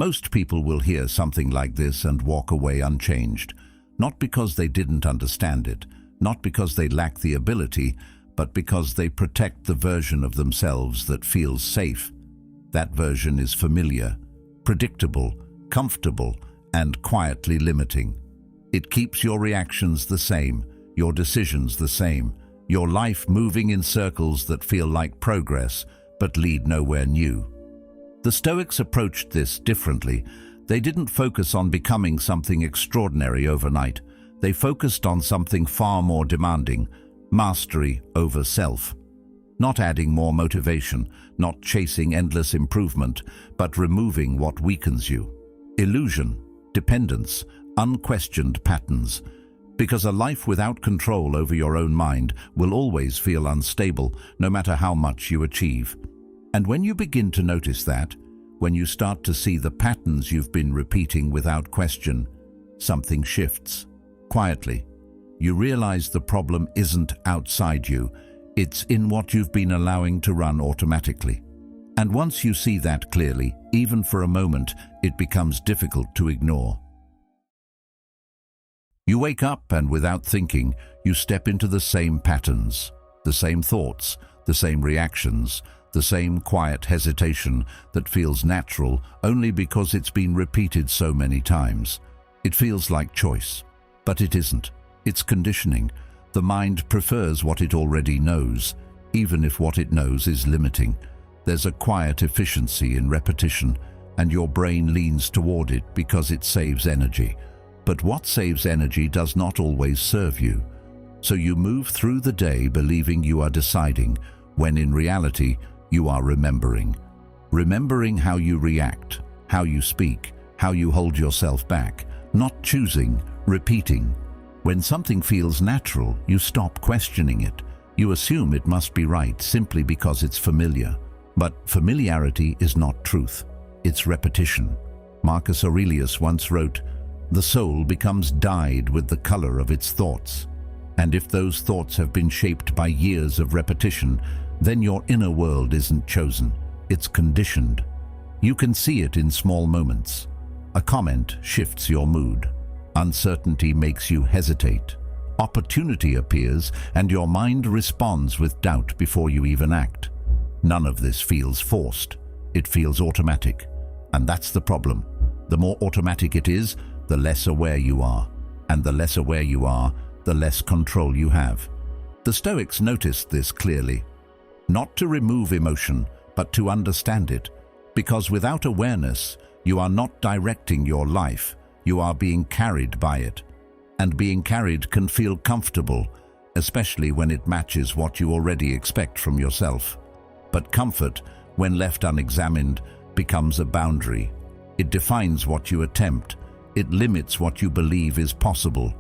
Most people will hear something like this and walk away unchanged, not because they didn't understand it, not because they lack the ability, but because they protect the version of themselves that feels safe. That version is familiar, predictable, comfortable, and quietly limiting. It keeps your reactions the same, your decisions the same, your life moving in circles that feel like progress but lead nowhere new. The Stoics approached this differently. They didn't focus on becoming something extraordinary overnight. They focused on something far more demanding: mastery over self. Not adding more motivation, not chasing endless improvement, but removing what weakens you. Illusion, dependence, unquestioned patterns. Because a life without control over your own mind will always feel unstable, no matter how much you achieve. And when you begin to notice that, when you start to see the patterns you've been repeating without question, something shifts. Quietly, you realize the problem isn't outside you, it's in what you've been allowing to run automatically. And once you see that clearly, even for a moment, it becomes difficult to ignore. You wake up and without thinking, you step into the same patterns, the same thoughts, the same reactions, the same quiet hesitation that feels natural only because it's been repeated so many times. It feels like choice, but it isn't. It's conditioning. The mind prefers what it already knows, even if what it knows is limiting. There's a quiet efficiency in repetition, and your brain leans toward it because it saves energy. But what saves energy does not always serve you. So you move through the day believing you are deciding, when in reality, you are remembering. Remembering how you react, how you speak, how you hold yourself back, not choosing, repeating. When something feels natural, you stop questioning it. You assume it must be right simply because it's familiar. But familiarity is not truth, it's repetition. Marcus Aurelius once wrote, "The soul becomes dyed with the color of its thoughts." And if those thoughts have been shaped by years of repetition, then your inner world isn't chosen, it's conditioned. You can see it in small moments. A comment shifts your mood. Uncertainty makes you hesitate. Opportunity appears and your mind responds with doubt before you even act. None of this feels forced. It feels automatic. And that's the problem. The more automatic it is, the less aware you are. And the less aware you are, the less control you have. The Stoics noticed this clearly. Not to remove emotion, but to understand it. Because without awareness, you are not directing your life. You are being carried by it. And being carried can feel comfortable, especially when it matches what you already expect from yourself. But comfort, when left unexamined, becomes a boundary. It defines what you attempt. It limits what you believe is possible.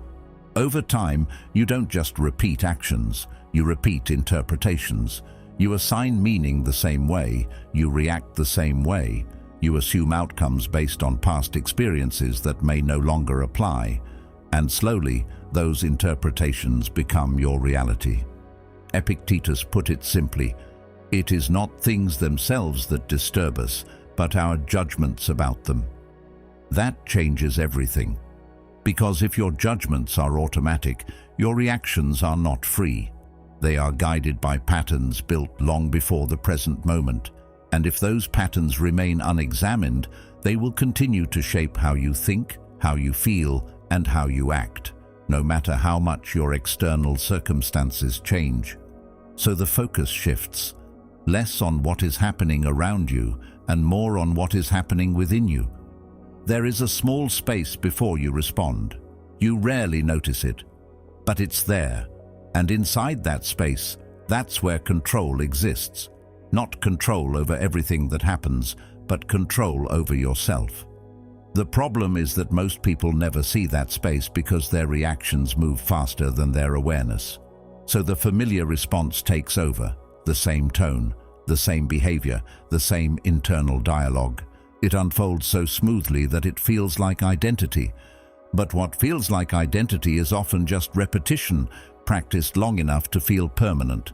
Over time, you don't just repeat actions, you repeat interpretations. You assign meaning the same way, you react the same way. You assume outcomes based on past experiences that may no longer apply. And slowly, those interpretations become your reality. Epictetus put it simply, "It is not things themselves that disturb us, but our judgments about them." That changes everything. Because if your judgments are automatic, your reactions are not free. They are guided by patterns built long before the present moment. And if those patterns remain unexamined, they will continue to shape how you think, how you feel, and how you act, no matter how much your external circumstances change. So the focus shifts, less on what is happening around you and more on what is happening within you. There is a small space before you respond. You rarely notice it, but it's there. And inside that space, that's where control exists. Not control over everything that happens, but control over yourself. The problem is that most people never see that space because their reactions move faster than their awareness. So the familiar response takes over, the same tone, the same behavior, the same internal dialogue. It unfolds so smoothly that it feels like identity. But what feels like identity is often just repetition, practiced long enough to feel permanent.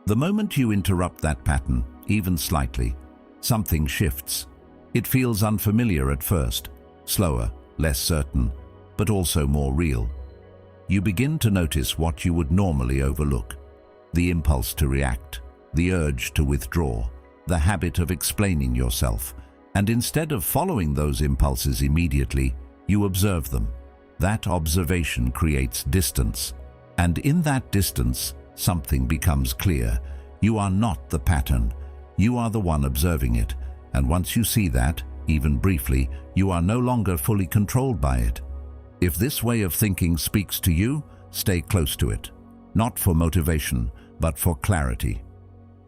The moment you interrupt that pattern, even slightly, something shifts. It feels unfamiliar at first, slower, less certain, but also more real. You begin to notice what you would normally overlook: the impulse to react, the urge to withdraw, the habit of explaining yourself. And instead of following those impulses immediately, you observe them. That observation creates distance. And in that distance, something becomes clear. You are not the pattern. You are the one observing it. And once you see that, even briefly, you are no longer fully controlled by it. If this way of thinking speaks to you, stay close to it. Not for motivation, but for clarity.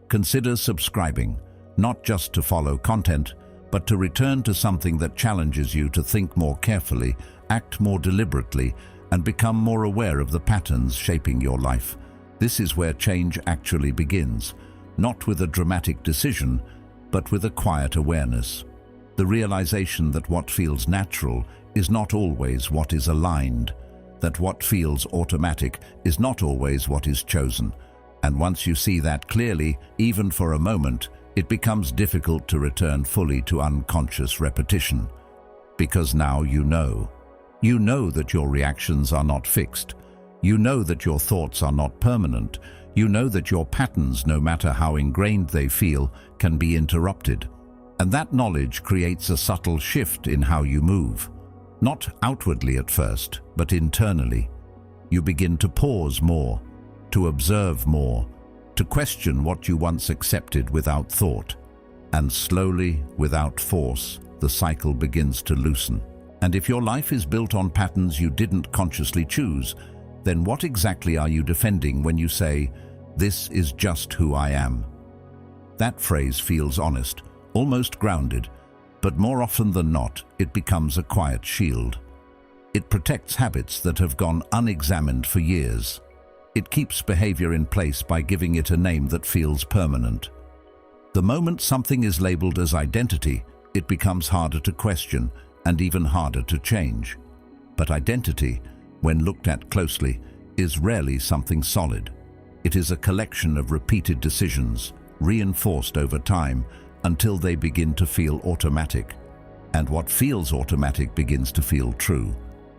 Consider subscribing, not just to follow content, but to return to something that challenges you to think more carefully, act more deliberately, and become more aware of the patterns shaping your life. This is where change actually begins, not with a dramatic decision, but with a quiet awareness. The realization that what feels natural is not always what is aligned, that what feels automatic is not always what is chosen. And once you see that clearly, even for a moment, it becomes difficult to return fully to unconscious repetition. Because now you know. You know that your reactions are not fixed. You know that your thoughts are not permanent. You know that your patterns, no matter how ingrained they feel, can be interrupted. And that knowledge creates a subtle shift in how you move. Not outwardly at first, but internally. You begin to pause more, to observe more, to question what you once accepted without thought. And slowly, without force, the cycle begins to loosen. And if your life is built on patterns you didn't consciously choose, then what exactly are you defending when you say, "This is just who I am"? That phrase feels honest, almost grounded, but more often than not, it becomes a quiet shield. It protects habits that have gone unexamined for years. It keeps behavior in place by giving it a name that feels permanent. The moment something is labeled as identity, it becomes harder to question and even harder to change. But identity, when looked at closely, is rarely something solid. It is a collection of repeated decisions, reinforced over time, until they begin to feel automatic. And what feels automatic begins to feel true.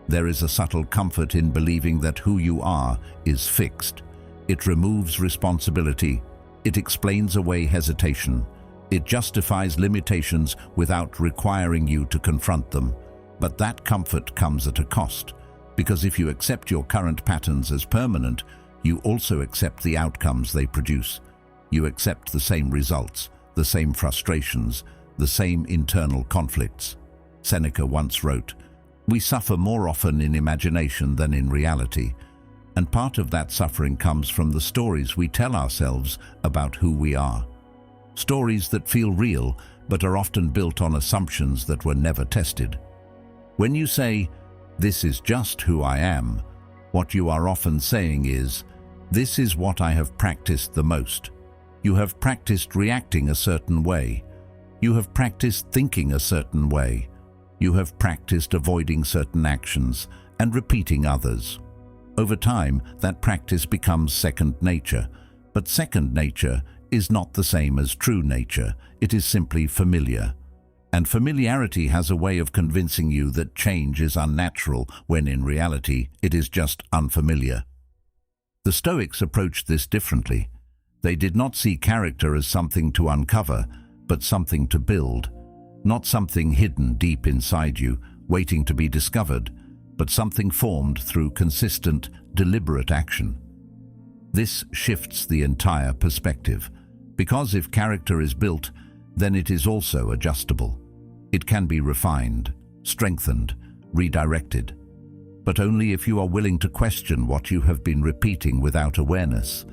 There is a subtle comfort in believing that who you are is fixed. It removes responsibility. It explains away hesitation. It justifies limitations without requiring you to confront them. But that comfort comes at a cost, because if you accept your current patterns as permanent, you also accept the outcomes they produce. You accept the same results, the same frustrations, the same internal conflicts. Seneca once wrote, "We suffer more often in imagination than in reality." And part of that suffering comes from the stories we tell ourselves about who we are. Stories that feel real, but are often built on assumptions that were never tested. When you say, "This is just who I am," what you are often saying is, "This is what I have practiced the most." You have practiced reacting a certain way. You have practiced thinking a certain way. You have practiced avoiding certain actions and repeating others. Over time, that practice becomes second nature. But second nature is not the same as true nature. It is simply familiar. And familiarity has a way of convincing you that change is unnatural when in reality it is just unfamiliar. The Stoics approached this differently. They did not see character as something to uncover, but something to build. Not something hidden deep inside you, waiting to be discovered, but something formed through consistent, deliberate action. This shifts the entire perspective, because if character is built, then it is also adjustable. It can be refined, strengthened, redirected, but only if you are willing to question what you have been repeating without awareness.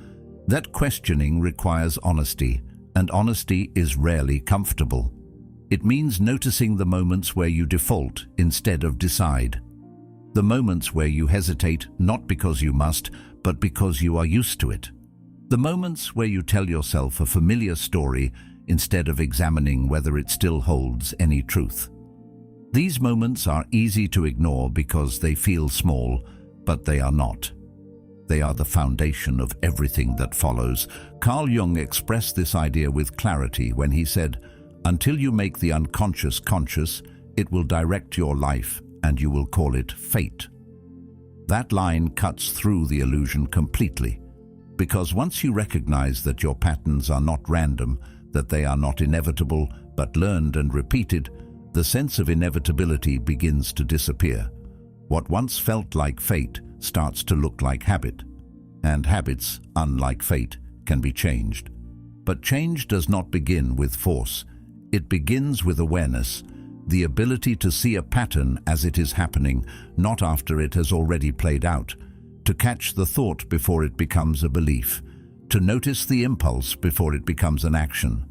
That questioning requires honesty, and honesty is rarely comfortable. It means noticing the moments where you default instead of decide. The moments where you hesitate not because you must, but because you are used to it. The moments where you tell yourself a familiar story instead of examining whether it still holds any truth. These moments are easy to ignore because they feel small, but they are not. They are the foundation of everything that follows. Carl Jung expressed this idea with clarity when he said, Until you make the unconscious conscious, it will direct your life, and you will call it fate. That line cuts through the illusion completely, because once you recognize that your patterns are not random, that they are not inevitable, but learned and repeated, the sense of inevitability begins to disappear. What once felt like fate starts to look like habit, and habits, unlike fate, can be changed. But change does not begin with force. It begins with awareness, the ability to see a pattern as it is happening, not after it has already played out, to catch the thought before it becomes a belief, to notice the impulse before it becomes an action.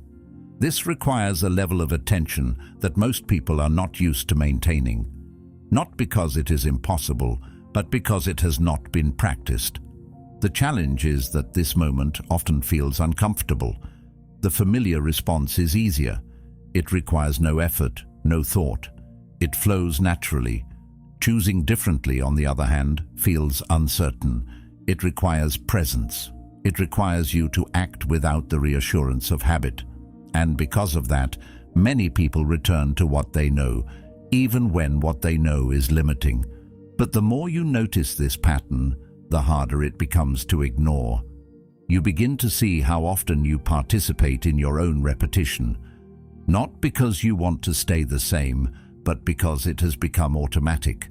This requires a level of attention that most people are not used to maintaining, not because it is impossible, but because it has not been practiced. The challenge is that this moment often feels uncomfortable. The familiar response is easier. It requires no effort, no thought. It flows naturally. Choosing differently, on the other hand, feels uncertain. It requires presence. It requires you to act without the reassurance of habit. And because of that, many people return to what they know, even when what they know is limiting. But the more you notice this pattern, the harder it becomes to ignore. You begin to see how often you participate in your own repetition, not because you want to stay the same, but because it has become automatic.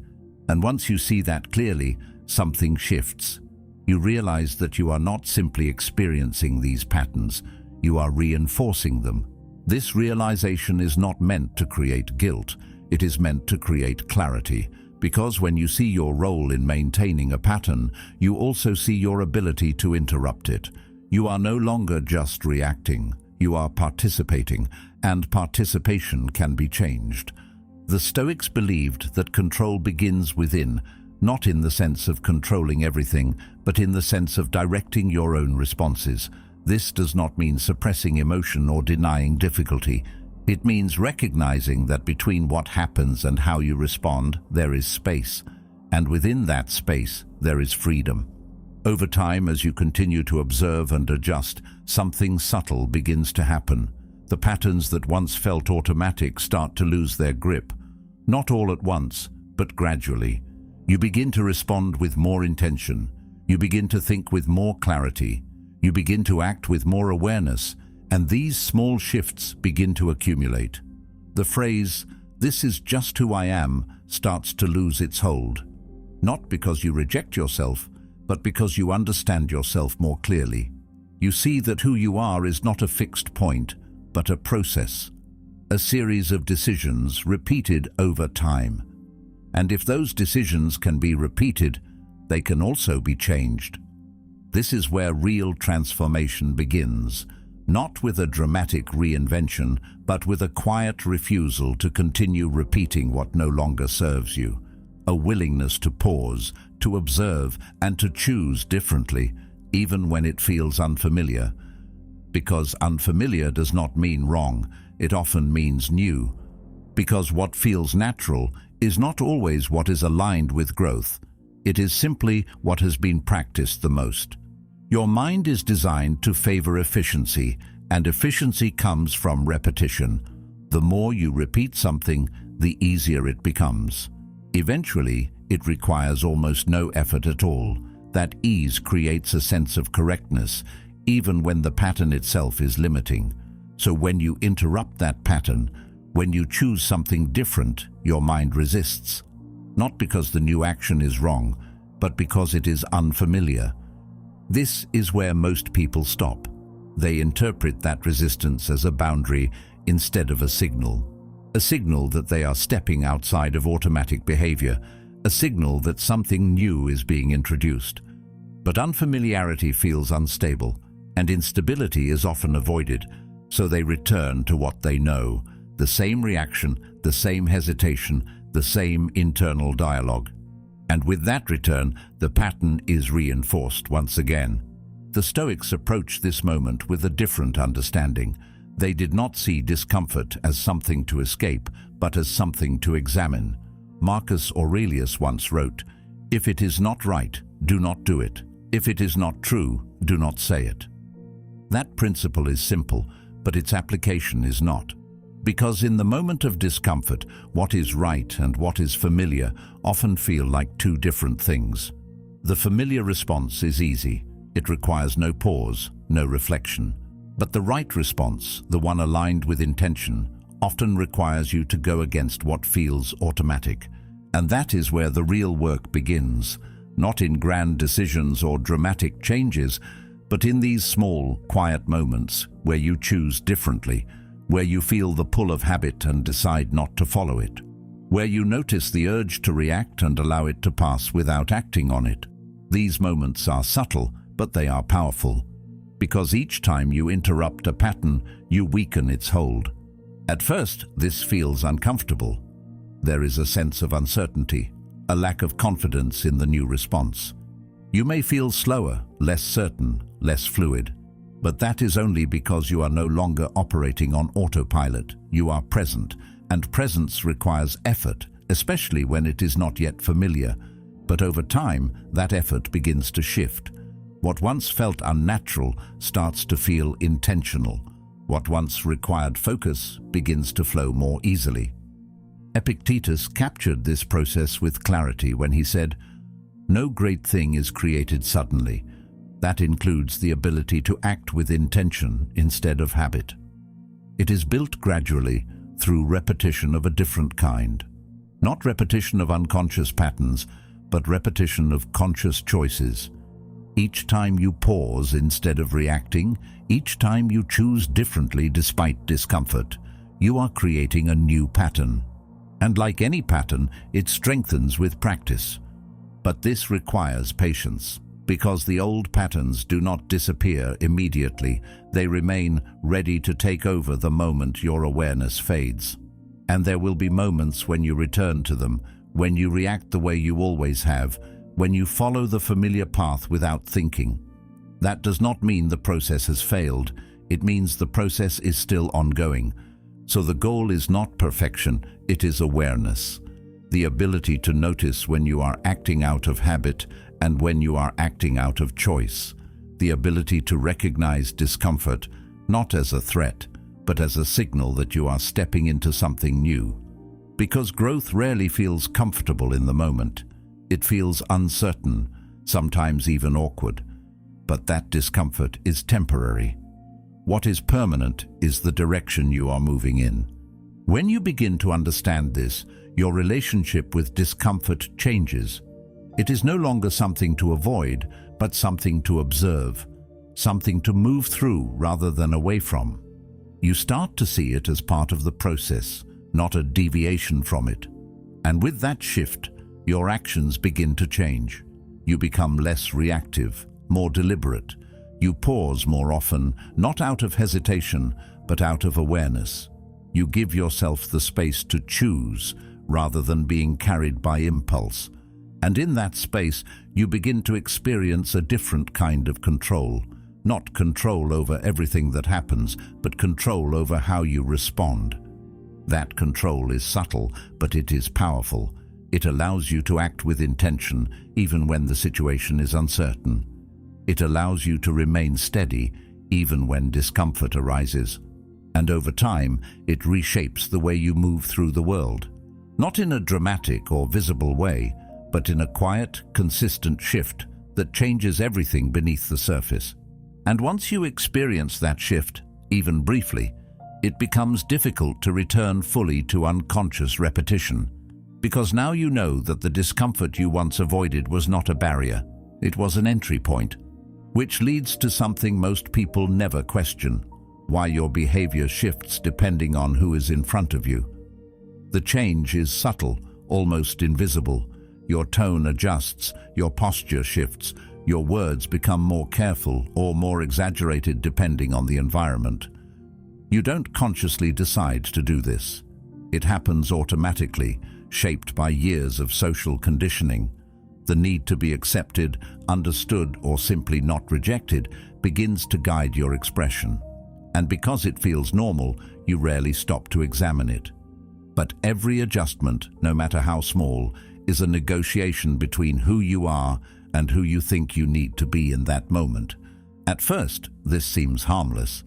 And once you see that clearly, something shifts. You realize that you are not simply experiencing these patterns, you are reinforcing them. This realization is not meant to create guilt, it is meant to create clarity. Because when you see your role in maintaining a pattern, you also see your ability to interrupt it. You are no longer just reacting, you are participating, and participation can be changed. The Stoics believed that control begins within, not in the sense of controlling everything, but in the sense of directing your own responses. This does not mean suppressing emotion or denying difficulty. It means recognizing that between what happens and how you respond, there is space, and within that space, there is freedom. Over time, as you continue to observe and adjust, something subtle begins to happen. The patterns that once felt automatic start to lose their grip. Not all at once, but gradually. You begin to respond with more intention. You begin to think with more clarity. You begin to act with more awareness. And these small shifts begin to accumulate. The phrase, "This is just who I am," starts to lose its hold. Not because you reject yourself, but because you understand yourself more clearly. You see that who you are is not a fixed point, but a process, a series of decisions repeated over time. And if those decisions can be repeated, they can also be changed. This is where real transformation begins. Not with a dramatic reinvention, but with a quiet refusal to continue repeating what no longer serves you. A willingness to pause, to observe, and to choose differently, even when it feels unfamiliar. Because unfamiliar does not mean wrong, it often means new. Because what feels natural is not always what is aligned with growth. It is simply what has been practiced the most. Your mind is designed to favor efficiency, and efficiency comes from repetition. The more you repeat something, the easier it becomes. Eventually, it requires almost no effort at all. That ease creates a sense of correctness, even when the pattern itself is limiting. So when you interrupt that pattern, when you choose something different, your mind resists. Not because the new action is wrong, but because it is unfamiliar. This is where most people stop. They interpret that resistance as a boundary instead of a signal that they are stepping outside of automatic behavior, a signal that something new is being introduced. But unfamiliarity feels unstable, and instability is often avoided, so they return to what they know, the same reaction, the same hesitation, the same internal dialogue. And with that return, the pattern is reinforced once again. The Stoics approached this moment with a different understanding. They did not see discomfort as something to escape, but as something to examine. Marcus Aurelius once wrote, "If it is not right, do not do it. If it is not true, do not say it." That principle is simple, but its application is not. Because in the moment of discomfort, what is right and what is familiar often feel like two different things. The familiar response is easy. It requires no pause, no reflection. But the right response, the one aligned with intention, often requires you to go against what feels automatic. And that is where the real work begins, not in grand decisions or dramatic changes, but in these small, quiet moments where you choose differently, where you feel the pull of habit and decide not to follow it, where you notice the urge to react and allow it to pass without acting on it. These moments are subtle, but they are powerful, because each time you interrupt a pattern, you weaken its hold. At first, this feels uncomfortable. There is a sense of uncertainty, a lack of confidence in the new response. You may feel slower, less certain, less fluid. But that is only because you are no longer operating on autopilot. You are present, and presence requires effort, especially when it is not yet familiar. But over time, that effort begins to shift. What once felt unnatural starts to feel intentional. What once required focus begins to flow more easily. Epictetus captured this process with clarity when he said, "No great thing is created suddenly. That includes the ability to act with intention instead of habit. It is built gradually through repetition of a different kind. Not repetition of unconscious patterns, but repetition of conscious choices. Each time you pause instead of reacting, each time you choose differently despite discomfort, you are creating a new pattern. And like any pattern, it strengthens with practice. But this requires patience. Because the old patterns do not disappear immediately, they remain ready to take over the moment your awareness fades. And there will be moments when you return to them, when you react the way you always have, when you follow the familiar path without thinking. That does not mean the process has failed. It means the process is still ongoing. So the goal is not perfection, it is awareness. The ability to notice when you are acting out of habit and when you are acting out of choice. The ability to recognize discomfort, not as a threat, but as a signal that you are stepping into something new. Because growth rarely feels comfortable in the moment. It feels uncertain, sometimes even awkward. But that discomfort is temporary. What is permanent is the direction you are moving in. When you begin to understand this, your relationship with discomfort changes. It is no longer something to avoid, but something to observe, something to move through rather than away from. You start to see it as part of the process, not a deviation from it. And with that shift, your actions begin to change. You become less reactive, more deliberate. You pause more often, not out of hesitation, but out of awareness. You give yourself the space to choose rather than being carried by impulse. And in that space, you begin to experience a different kind of control. Not control over everything that happens, but control over how you respond. That control is subtle, but it is powerful. It allows you to act with intention, even when the situation is uncertain. It allows you to remain steady, even when discomfort arises. And over time, it reshapes the way you move through the world. Not in a dramatic or visible way, but in a quiet, consistent shift that changes everything beneath the surface. And once you experience that shift, even briefly, it becomes difficult to return fully to unconscious repetition. Because now you know that the discomfort you once avoided was not a barrier, it was an entry point. Which leads to something most people never question: why your behavior shifts depending on who is in front of you. The change is subtle, almost invisible. Your tone adjusts, your posture shifts, your words become more careful or more exaggerated depending on the environment. You don't consciously decide to do this. It happens automatically, shaped by years of social conditioning. The need to be accepted, understood, or simply not rejected begins to guide your expression. And because it feels normal, you rarely stop to examine it. But every adjustment, no matter how small, is a negotiation between who you are and who you think you need to be in that moment. At first, this seems harmless.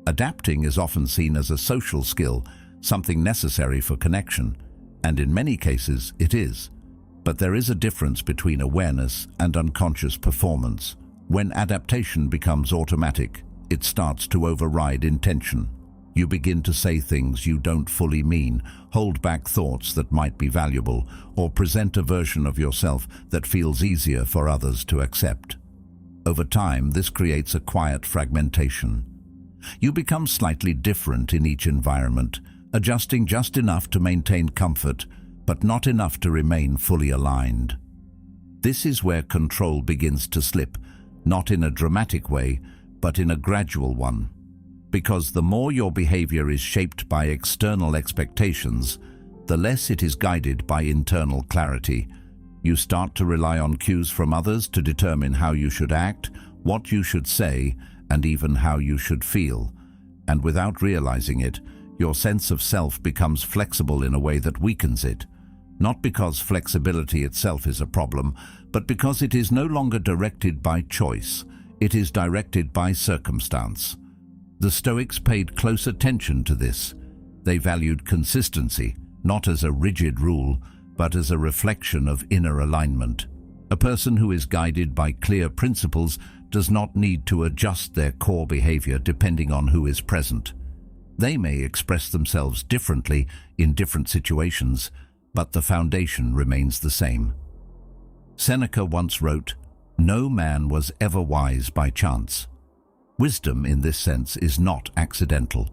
Adapting is often seen as a social skill, something necessary for connection, and in many cases it is. But there is a difference between awareness and unconscious performance. When adaptation becomes automatic, it starts to override intention. You begin to say things you don't fully mean, hold back thoughts that might be valuable, or present a version of yourself that feels easier for others to accept. Over time, this creates a quiet fragmentation. You become slightly different in each environment, adjusting just enough to maintain comfort, but not enough to remain fully aligned. This is where control begins to slip, not in a dramatic way, but in a gradual one. Because the more your behavior is shaped by external expectations, the less it is guided by internal clarity. You start to rely on cues from others to determine how you should act, what you should say, and even how you should feel. And without realizing it, your sense of self becomes flexible in a way that weakens it. Not because flexibility itself is a problem, but because it is no longer directed by choice. It is directed by circumstance. The Stoics paid close attention to this. They valued consistency, not as a rigid rule, but as a reflection of inner alignment. A person who is guided by clear principles does not need to adjust their core behavior depending on who is present. They may express themselves differently in different situations, but the foundation remains the same. Seneca once wrote, "No man was ever wise by chance." Wisdom in this sense is not accidental.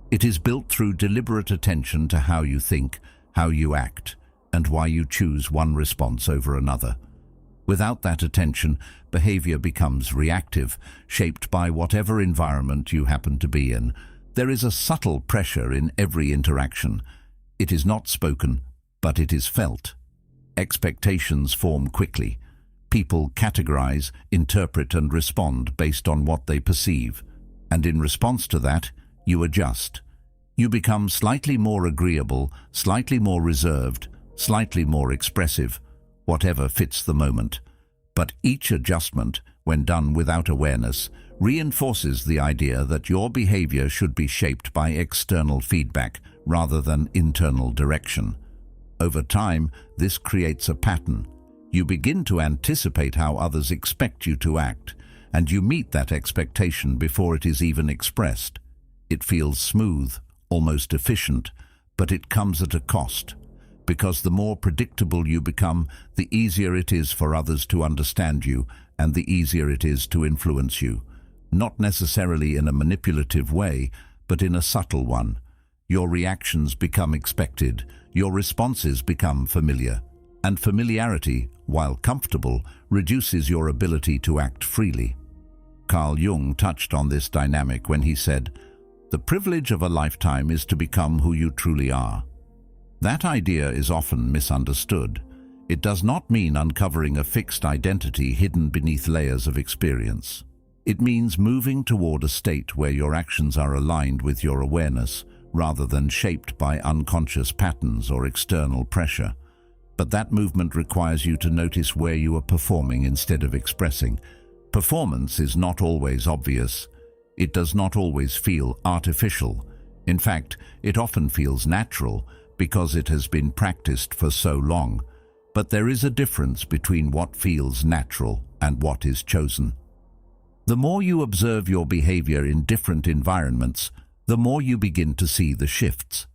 It is built through deliberate attention to how you think, how you act, and why you choose one response over another. Without that attention, behavior becomes reactive, shaped by whatever environment you happen to be in. There is a subtle pressure in every interaction. It is not spoken, but it is felt. Expectations form quickly. People categorize, interpret, and respond based on what they perceive. And in response to that, you adjust. You become slightly more agreeable, slightly more reserved, slightly more expressive, whatever fits the moment. But each adjustment, when done without awareness, reinforces the idea that your behavior should be shaped by external feedback rather than internal direction. Over time, this creates a pattern. You begin to anticipate how others expect you to act, and you meet that expectation before it is even expressed. It feels smooth, almost efficient, but it comes at a cost. Because the more predictable you become, the easier it is for others to understand you, and the easier it is to influence you. Not necessarily in a manipulative way, but in a subtle one. Your reactions become expected, your responses become familiar. And familiarity, while comfortable, reduces your ability to act freely. Carl Jung touched on this dynamic when he said, "The privilege of a lifetime is to become who you truly are." That idea is often misunderstood. It does not mean uncovering a fixed identity hidden beneath layers of experience. It means moving toward a state where your actions are aligned with your awareness, rather than shaped by unconscious patterns or external pressure. But that movement requires you to notice where you are performing instead of expressing. Performance is not always obvious. It does not always feel artificial. In fact, it often feels natural because it has been practiced for so long. But there is a difference between what feels natural and what is chosen. The more you observe your behavior in different environments, the more you begin to see the shifts.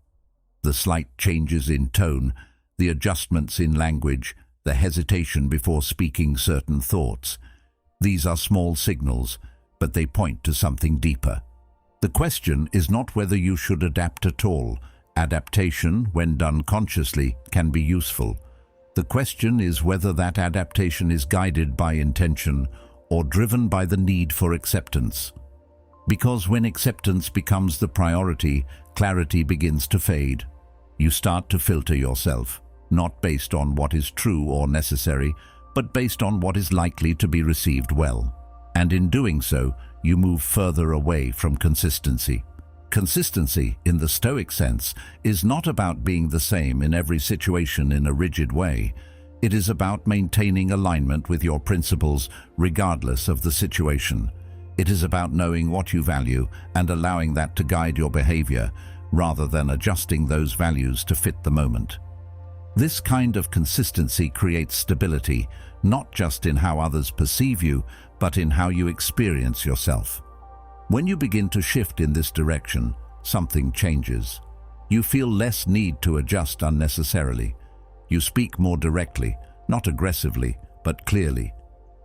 The slight changes in tone, the adjustments in language, the hesitation before speaking certain thoughts. These are small signals, but they point to something deeper. The question is not whether you should adapt at all. Adaptation, when done consciously, can be useful. The question is whether that adaptation is guided by intention or driven by the need for acceptance. Because when acceptance becomes the priority, clarity begins to fade. You start to filter yourself, not based on what is true or necessary, but based on what is likely to be received well. And in doing so, you move further away from consistency. Consistency, in the Stoic sense, is not about being the same in every situation in a rigid way. It is about maintaining alignment with your principles regardless of the situation. It is about knowing what you value and allowing that to guide your behavior, rather than adjusting those values to fit the moment. This kind of consistency creates stability, not just in how others perceive you, but in how you experience yourself. When you begin to shift in this direction, something changes. You feel less need to adjust unnecessarily. You speak more directly, not aggressively, but clearly.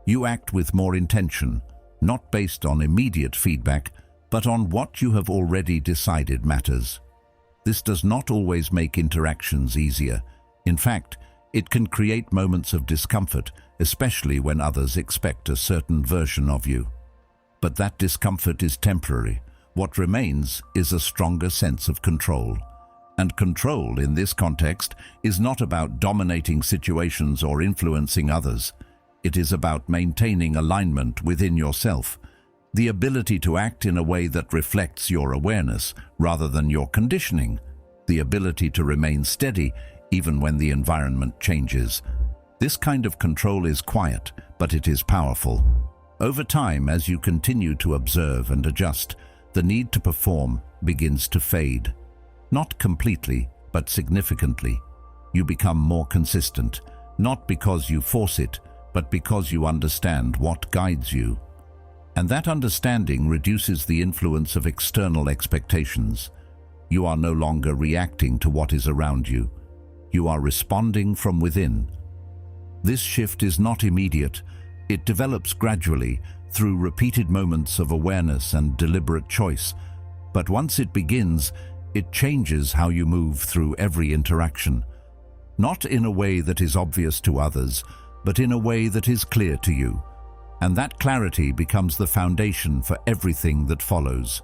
You act with more intention, not based on immediate feedback, but on what you have already decided matters. This does not always make interactions easier. In fact, it can create moments of discomfort, especially when others expect a certain version of you. But that discomfort is temporary. What remains is a stronger sense of control. And control, in this context, is not about dominating situations or influencing others. It is about maintaining alignment within yourself, the ability to act in a way that reflects your awareness rather than your conditioning, the ability to remain steady even when the environment changes. This kind of control is quiet, but it is powerful. Over time, as you continue to observe and adjust, the need to perform begins to fade. Not completely, but significantly. You become more consistent, not because you force it, but because you understand what guides you. And that understanding reduces the influence of external expectations. You are no longer reacting to what is around you. You are responding from within. This shift is not immediate. It develops gradually through repeated moments of awareness and deliberate choice. But once it begins, it changes how you move through every interaction. Not in a way that is obvious to others, but in a way that is clear to you. And that clarity becomes the foundation for everything that follows.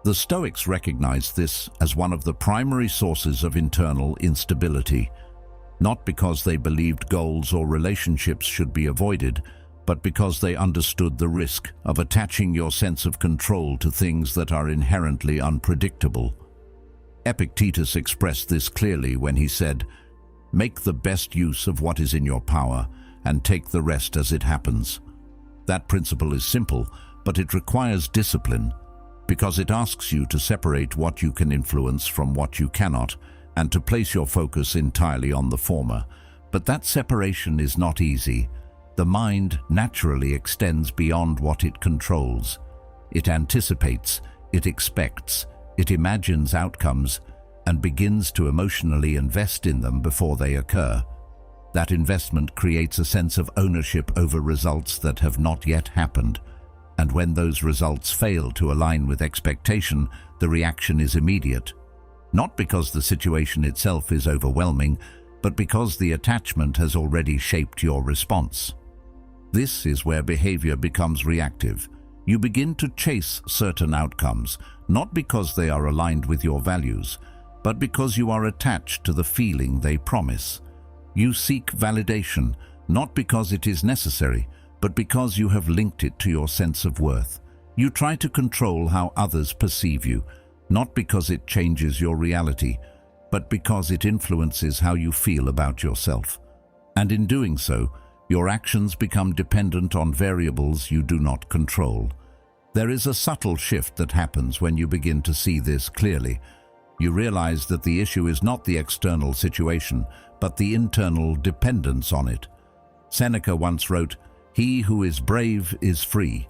The Stoics recognized this as one of the primary sources of internal instability, not because they believed goals or relationships should be avoided, but because they understood the risk of attaching your sense of control to things that are inherently unpredictable. Epictetus expressed this clearly when he said, "Make the best use of what is in your power, and take the rest as it happens." That principle is simple, but it requires discipline, because it asks you to separate what you can influence from what you cannot, and to place your focus entirely on the former. But that separation is not easy. The mind naturally extends beyond what it controls. It anticipates, it expects, it imagines outcomes, and begins to emotionally invest in them before they occur. That investment creates a sense of ownership over results that have not yet happened. And when those results fail to align with expectation, the reaction is immediate. Not because the situation itself is overwhelming, but because the attachment has already shaped your response. This is where behavior becomes reactive. You begin to chase certain outcomes, not because they are aligned with your values, but because you are attached to the feeling they promise. You seek validation, not because it is necessary, but because you have linked it to your sense of worth. You try to control how others perceive you, not because it changes your reality, but because it influences how you feel about yourself. And in doing so, your actions become dependent on variables you do not control. There is a subtle shift that happens when you begin to see this clearly. You realize that the issue is not the external situation, but the internal dependence on it. Seneca once wrote, "He who is brave is free."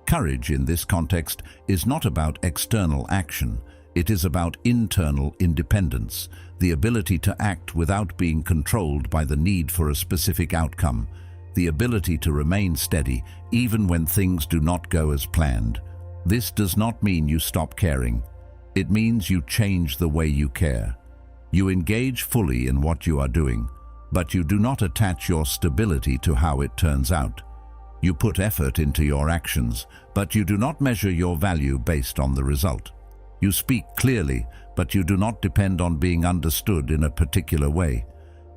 Courage in this context is not about external action. It is about internal independence, the ability to act without being controlled by the need for a specific outcome, the ability to remain steady even when things do not go as planned. This does not mean you stop caring. It means you change the way you care. You engage fully in what you are doing, but you do not attach your stability to how it turns out. You put effort into your actions, but you do not measure your value based on the result. You speak clearly, but you do not depend on being understood in a particular way.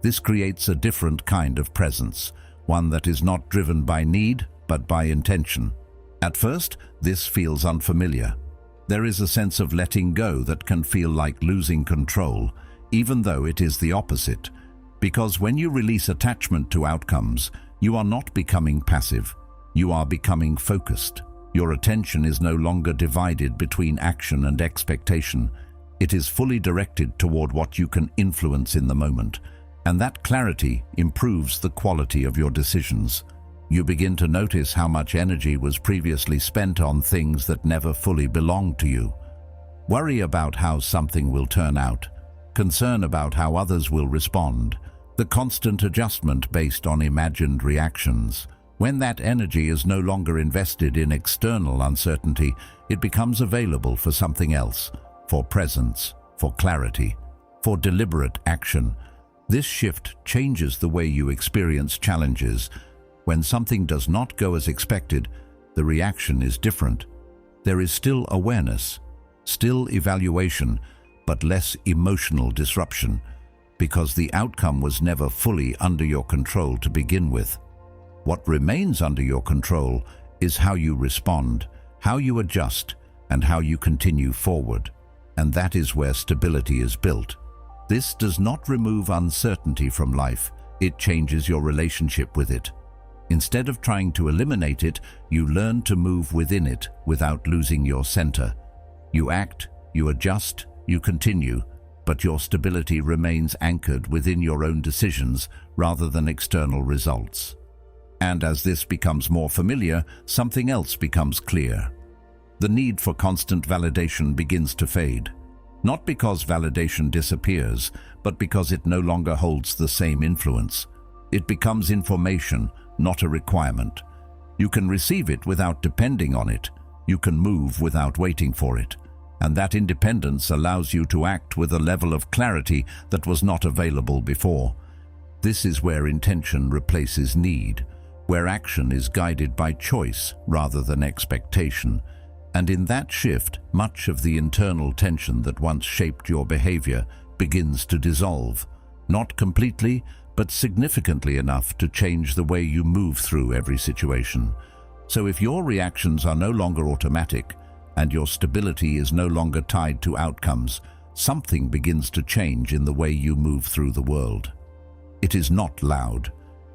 This creates a different kind of presence, one that is not driven by need, but by intention. At first, this feels unfamiliar. There is a sense of letting go that can feel like losing control, even though it is the opposite. Because when you release attachment to outcomes, you are not becoming passive. You are becoming focused. Your attention is no longer divided between action and expectation. It is fully directed toward what you can influence in the moment, and that clarity improves the quality of your decisions. You begin to notice how much energy was previously spent on things that never fully belonged to you. Worry about how something will turn out, concern about how others will respond, the constant adjustment based on imagined reactions. When that energy is no longer invested in external uncertainty, it becomes available for something else, for presence, for clarity, for deliberate action. This shift changes the way you experience challenges. When something does not go as expected, the reaction is different. There is still awareness, still evaluation, but less emotional disruption, because the outcome was never fully under your control to begin with. What remains under your control is how you respond, how you adjust, and how you continue forward. And that is where stability is built. This does not remove uncertainty from life, it changes your relationship with it. Instead of trying to eliminate it, you learn to move within it without losing your center. You act, you adjust, you continue, but your stability remains anchored within your own decisions rather than external results. And as this becomes more familiar, something else becomes clear. The need for constant validation begins to fade. Not because validation disappears, but because it no longer holds the same influence. It becomes information, not a requirement. You can receive it without depending on it. You can move without waiting for it. And that independence allows you to act with a level of clarity that was not available before. This is where intention replaces need, where action is guided by choice rather than expectation. And in that shift, much of the internal tension that once shaped your behavior begins to dissolve, not completely, but significantly enough to change the way you move through every situation. So if your reactions are no longer automatic, and your stability is no longer tied to outcomes, something begins to change in the way you move through the world. It is not loud.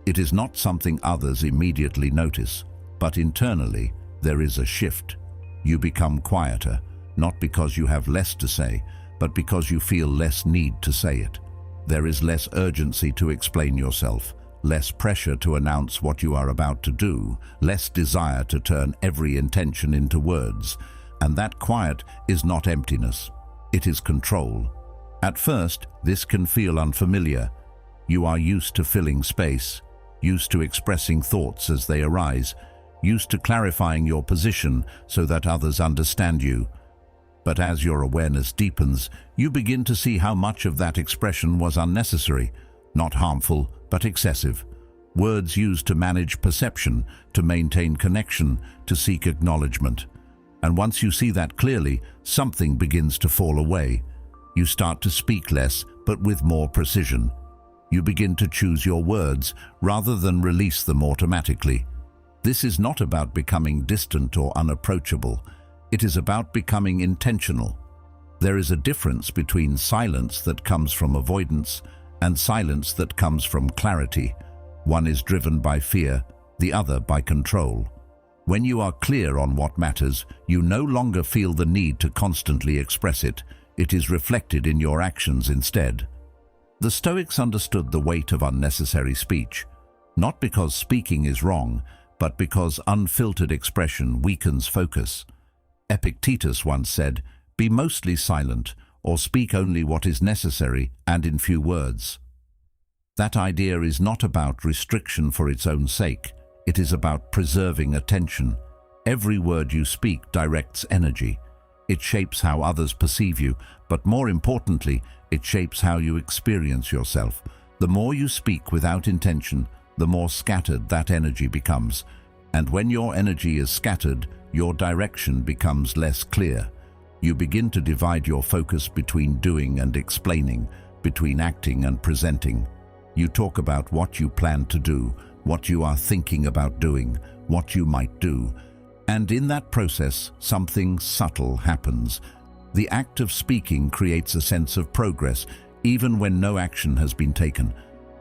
It is not something others immediately notice, but internally there is a shift. You become quieter, not because you have less to say, but because you feel less need to say it. There is less urgency to explain yourself, less pressure to announce what you are about to do, less desire to turn every intention into words. And that quiet is not emptiness, it is control. At first, this can feel unfamiliar. You are used to filling space, used to expressing thoughts as they arise, used to clarifying your position so that others understand you. But as your awareness deepens, you begin to see how much of that expression was unnecessary, not harmful, but excessive. Words used to manage perception, to maintain connection, to seek acknowledgement. And once you see that clearly, something begins to fall away. You start to speak less, but with more precision. You begin to choose your words rather than release them automatically. This is not about becoming distant or unapproachable. It is about becoming intentional. There is a difference between silence that comes from avoidance and silence that comes from clarity. One is driven by fear, the other by control. When you are clear on what matters, you no longer feel the need to constantly express it. It is reflected in your actions instead. The Stoics understood the weight of unnecessary speech, not because speaking is wrong, but because unfiltered expression weakens focus. Epictetus once said, "Be mostly silent, or speak only what is necessary and in few words." That idea is not about restriction for its own sake. It is about preserving attention. Every word you speak directs energy. It shapes how others perceive you, but more importantly, it shapes how you experience yourself. The more you speak without intention, the more scattered that energy becomes. And when your energy is scattered, your direction becomes less clear. You begin to divide your focus between doing and explaining, between acting and presenting. You talk about what you plan to do, what you are thinking about doing, what you might do. And in that process, something subtle happens. The act of speaking creates a sense of progress, even when no action has been taken.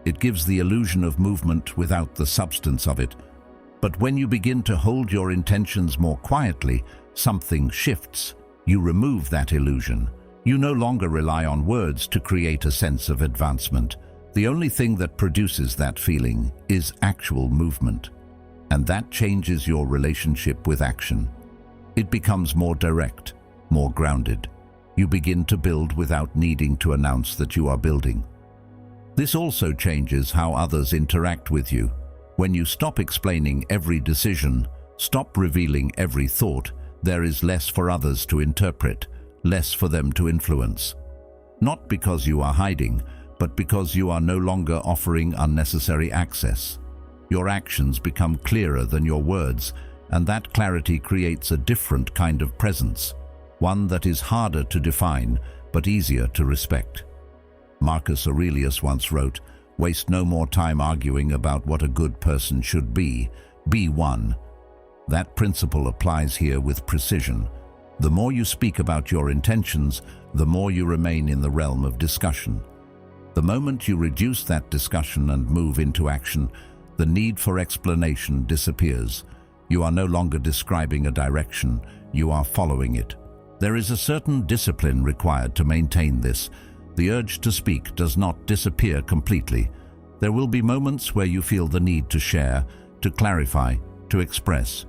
It gives the illusion of movement without the substance of it. But when you begin to hold your intentions more quietly, something shifts. You remove that illusion. You no longer rely on words to create a sense of advancement. The only thing that produces that feeling is actual movement. And that changes your relationship with action. It becomes more direct, more grounded. You begin to build without needing to announce that you are building. This also changes how others interact with you. When you stop explaining every decision, stop revealing every thought, there is less for others to interpret, less for them to influence. Not because you are hiding, but because you are no longer offering unnecessary access. Your actions become clearer than your words, and that clarity creates a different kind of presence, one that is harder to define, but easier to respect. Marcus Aurelius once wrote, "Waste no more time arguing about what a good person should be one." That principle applies here with precision. The more you speak about your intentions, the more you remain in the realm of discussion. The moment you reduce that discussion and move into action, the need for explanation disappears. You are no longer describing a direction, you are following it. There is a certain discipline required to maintain this. The urge to speak does not disappear completely. There will be moments where you feel the need to share, to clarify, to express.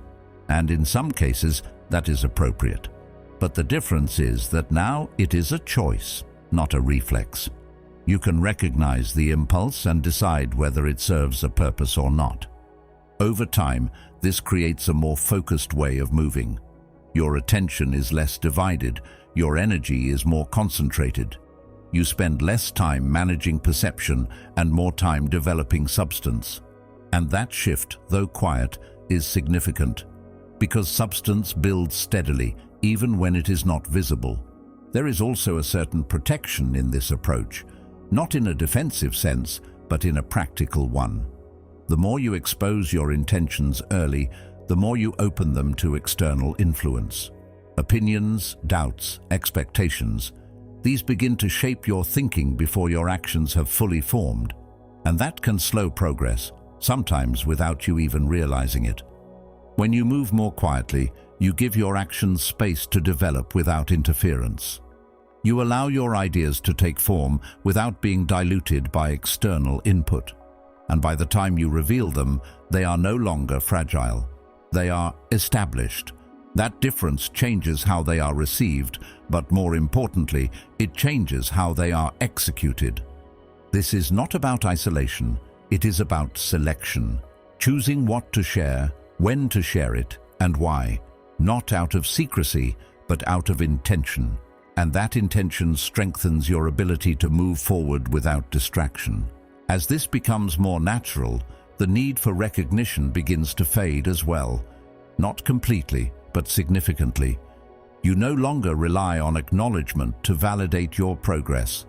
And in some cases, that is appropriate. But the difference is that now it is a choice, not a reflex. You can recognize the impulse and decide whether it serves a purpose or not. Over time, this creates a more focused way of moving. Your attention is less divided, your energy is more concentrated. You spend less time managing perception and more time developing substance. And that shift, though quiet, is significant, because substance builds steadily, even when it is not visible. There is also a certain protection in this approach, not in a defensive sense, but in a practical one. The more you expose your intentions early, the more you open them to external influence. Opinions, doubts, expectations, these begin to shape your thinking before your actions have fully formed. And that can slow progress, sometimes without you even realizing it. When you move more quietly, you give your actions space to develop without interference. You allow your ideas to take form without being diluted by external input. And by the time you reveal them, they are no longer fragile. They are established. That difference changes how they are received, but more importantly, it changes how they are executed. This is not about isolation, it is about selection. Choosing what to share, when to share it, and why. Not out of secrecy, but out of intention. And that intention strengthens your ability to move forward without distraction. As this becomes more natural, the need for recognition begins to fade as well. Not completely, but significantly. You no longer rely on acknowledgement to validate your progress.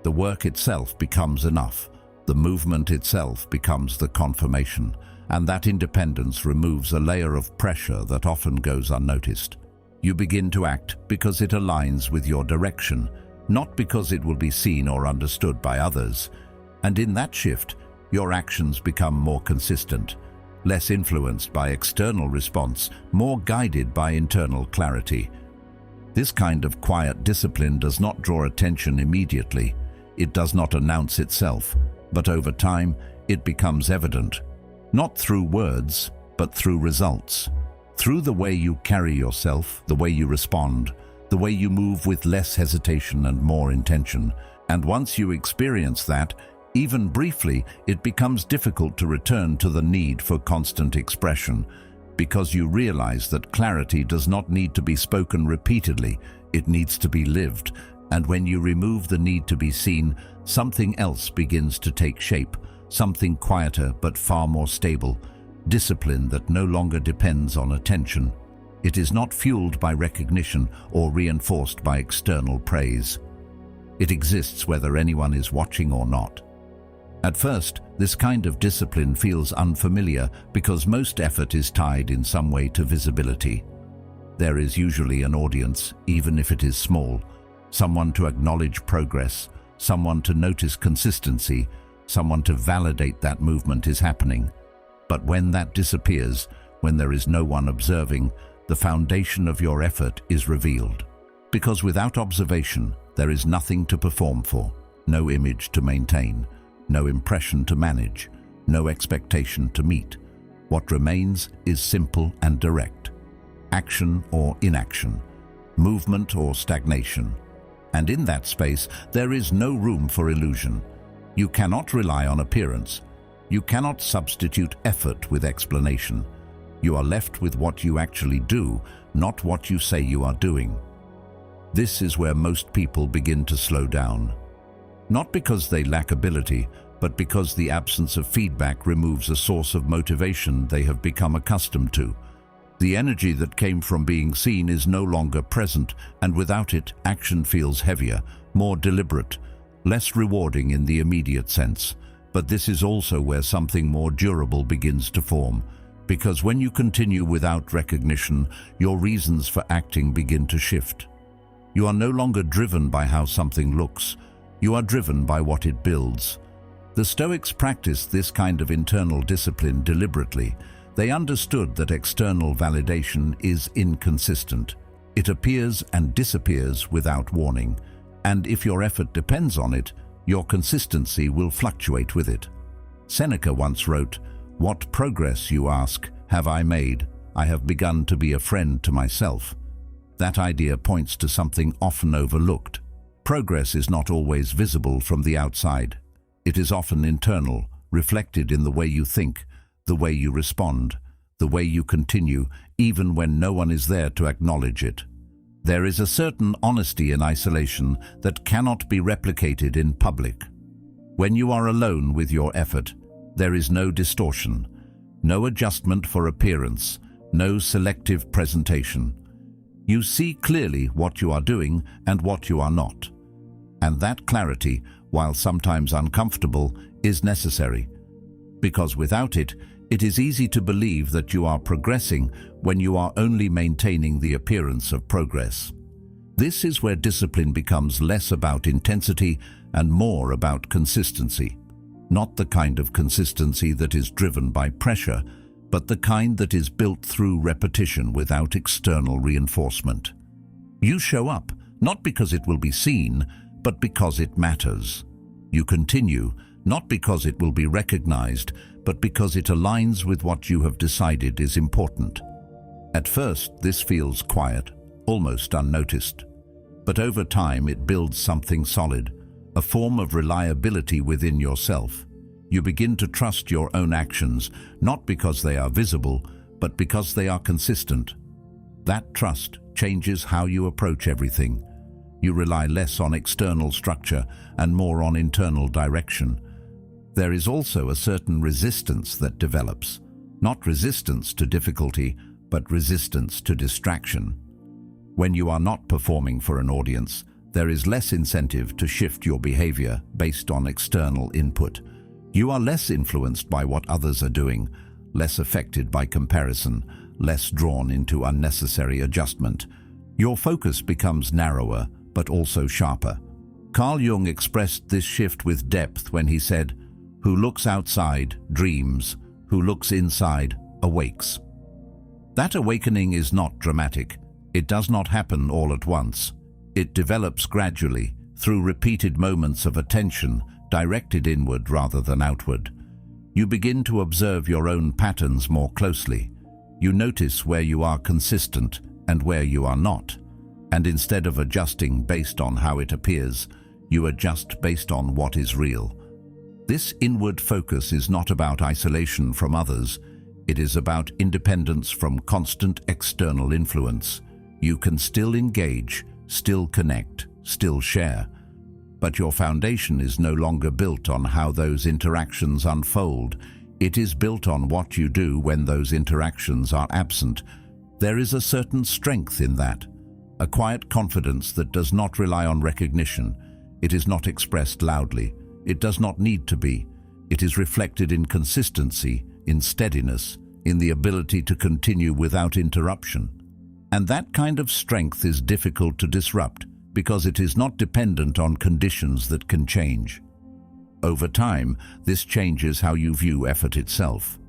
The work itself becomes enough. The movement itself becomes the confirmation, and that independence removes a layer of pressure that often goes unnoticed. You begin to act because it aligns with your direction, not because it will be seen or understood by others. And in that shift, your actions become more consistent, less influenced by external response, more guided by internal clarity. This kind of quiet discipline does not draw attention immediately. It does not announce itself, but over time, it becomes evident, not through words, but through results. Through the way you carry yourself, the way you respond, the way you move with less hesitation and more intention. And once you experience that, even briefly, it becomes difficult to return to the need for constant expression, because you realize that clarity does not need to be spoken repeatedly, it needs to be lived. And when you remove the need to be seen, something else begins to take shape, something quieter but far more stable. Discipline that no longer depends on attention. It is not fueled by recognition or reinforced by external praise. It exists whether anyone is watching or not. At first, this kind of discipline feels unfamiliar because most effort is tied in some way to visibility. There is usually an audience, even if it is small, someone to acknowledge progress, someone to notice consistency, someone to validate that movement is happening. But when that disappears, when there is no one observing, the foundation of your effort is revealed. Because without observation, There is nothing to perform for, no image to maintain, no impression to manage, no expectation to meet. What remains is simple and direct. Action or inaction, movement or stagnation. And in that space, there is no room for illusion. You cannot rely on appearance. You cannot substitute effort with explanation. You are left with what you actually do, not what you say you are doing. This is where most people begin to slow down. Not because they lack ability, but because the absence of feedback removes a source of motivation they have become accustomed to. The energy that came from being seen is no longer present, and without it, action feels heavier, more deliberate, less rewarding in the immediate sense. But this is also where something more durable begins to form, because when you continue without recognition, your reasons for acting begin to shift. You are no longer driven by how something looks. You are driven by what it builds. The Stoics practiced this kind of internal discipline deliberately. They understood that external validation is inconsistent. It appears and disappears without warning. And if your effort depends on it, your consistency will fluctuate with it. Seneca once wrote, "What progress, you ask, have I made? I have begun to be a friend to myself." That idea points to something often overlooked. Progress is not always visible from the outside. It is often internal, reflected in the way you think, the way you respond, the way you continue, even when no one is there to acknowledge it. There is a certain honesty in isolation that cannot be replicated in public. When you are alone with your effort, there is no distortion, no adjustment for appearance, no selective presentation. You see clearly what you are doing and what you are not. And that clarity, while sometimes uncomfortable, is necessary. Because without it, it is easy to believe that you are progressing when you are only maintaining the appearance of progress. This is where discipline becomes less about intensity and more about consistency. Not the kind of consistency that is driven by pressure, but the kind that is built through repetition without external reinforcement. You show up, not because it will be seen, but because it matters. You continue, not because it will be recognized, but because it aligns with what you have decided is important. At first, this feels quiet, almost unnoticed. But over time, it builds something solid, a form of reliability within yourself. You begin to trust your own actions, not because they are visible, but because they are consistent. That trust changes how you approach everything. You rely less on external structure and more on internal direction. There is also a certain resistance that develops. Not resistance to difficulty, but resistance to distraction. When you are not performing for an audience, there is less incentive to shift your behavior based on external input. You are less influenced by what others are doing, less affected by comparison, less drawn into unnecessary adjustment. Your focus becomes narrower, but also sharper. Carl Jung expressed this shift with depth when he said, "Who looks outside dreams, who looks inside awakes." That awakening is not dramatic. It does not happen all at once. It develops gradually, through repeated moments of attention, directed inward rather than outward. You begin to observe your own patterns more closely. You notice where you are consistent and where you are not. And instead of adjusting based on how it appears, you adjust based on what is real. This inward focus is not about isolation from others. It is about independence from constant external influence. You can still engage, still connect, still share. But your foundation is no longer built on how those interactions unfold. It is built on what you do when those interactions are absent. There is a certain strength in that, a quiet confidence that does not rely on recognition. It is not expressed loudly. It does not need to be. It is reflected in consistency, in steadiness, in the ability to continue without interruption. And that kind of strength is difficult to disrupt because it is not dependent on conditions that can change. Over time, this changes how you view effort itself.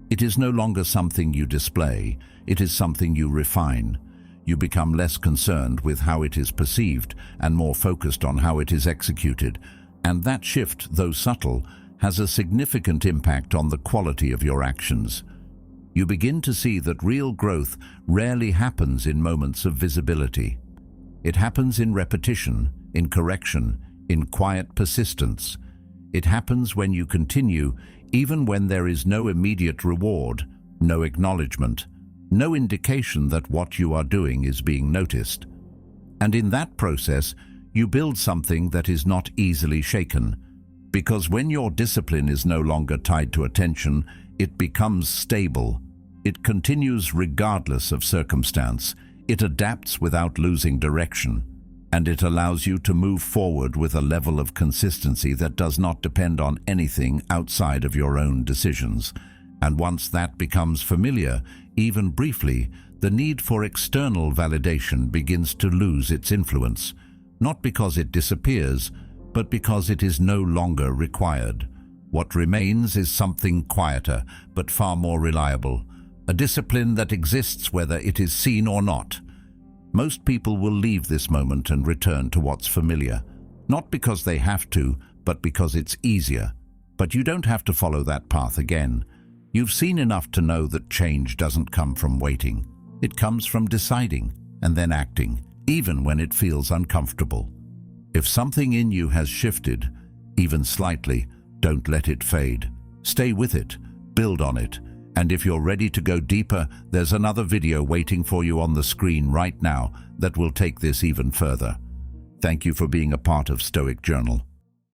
It is no longer something you display, it is something you refine. you become less concerned with how it is perceived and more focused on how it is executed. And that shift, though subtle, has a significant impact on the quality of your actions. You begin to see that real growth rarely happens in moments of visibility. It happens in repetition, in correction, in quiet persistence. It happens when you continue, even when there is no immediate reward, no acknowledgement, no indication that what you are doing is being noticed. And in that process, you build something that is not easily shaken. Because when your discipline is no longer tied to attention, it becomes stable. It continues regardless of circumstance. It adapts without losing direction. And it allows you to move forward with a level of consistency that does not depend on anything outside of your own decisions. And once that becomes familiar, even briefly, the need for external validation begins to lose its influence, not because it disappears, but because it is no longer required. What remains is something quieter, but far more reliable, a discipline that exists whether it is seen or not. Most people will leave this moment and return to what's familiar, not because they have to, but because it's easier. But you don't have to follow that path again. You've seen enough to know that change doesn't come from waiting. It comes from deciding and then acting, even when it feels uncomfortable. If something in you has shifted, even slightly, don't let it fade. Stay with it, build on it, and if you're ready to go deeper, there's another video waiting for you on the screen right now that will take this even further. Thank you for being a part of Stoic Journal.